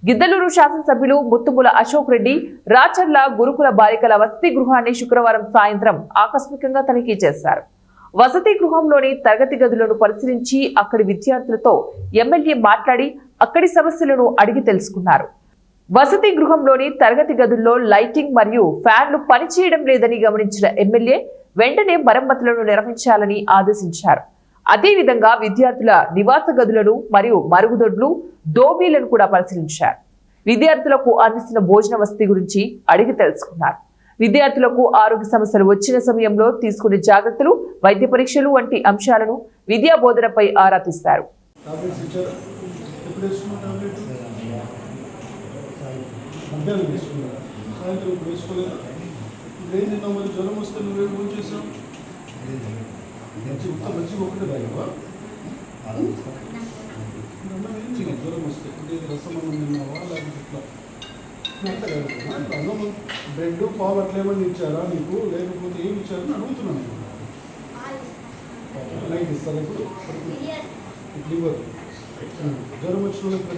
గిద్దలూరు శాసనసభ్యులు ముత్తుముల అశోక్ రెడ్డి రాచర్ల గురుకుల బాలికల వసతి గృహాన్ని శుక్రవారం సాయంత్రం ఆకస్మికంగా తనిఖీ చేశారు. వసతి గృహంలోని తరగతి గదులను పరిశీలించి అక్కడి విద్యార్థులతో ఎమ్మెల్యే మాట్లాడి అక్కడి సమస్యలను అడిగి తెలుసుకున్నారు. వసతి గృహంలోని తరగతి గదుల్లో లైటింగ్ మరియు ఫ్యాన్లు పనిచేయడం లేదని గమనించిన ఎమ్మెల్యే వెంటనే మరమ్మతులను నిర్వహించాలని ఆదేశించారు. అదేవిధంగా విద్యార్థుల నివాస గదులను మరియు మరుగుదొడ్లు, దోబీలను కూడా పరిశీలించారు. విద్యార్థులకు అందిస్తున్న భోజన వసతి గురించి అడిగి తెలుసుకున్నారు. విద్యార్థులకు ఆరోగ్య సమస్యలు వచ్చిన సమయంలో తీసుకునే జాగ్రత్తలు, వైద్య పరీక్షలు వంటి అంశాలను విద్యా బోధనపై ఆరా తీశారు. బ్రెడ్ పాలు అట్లా ఏమన్నా ఇచ్చారా నీకు, లేకపోతే ఏమి ఇచ్చారని అడుగుతున్నాను. నైట్ ఇస్తారు ఇప్పుడు లివర్ జ్వరం వచ్చిన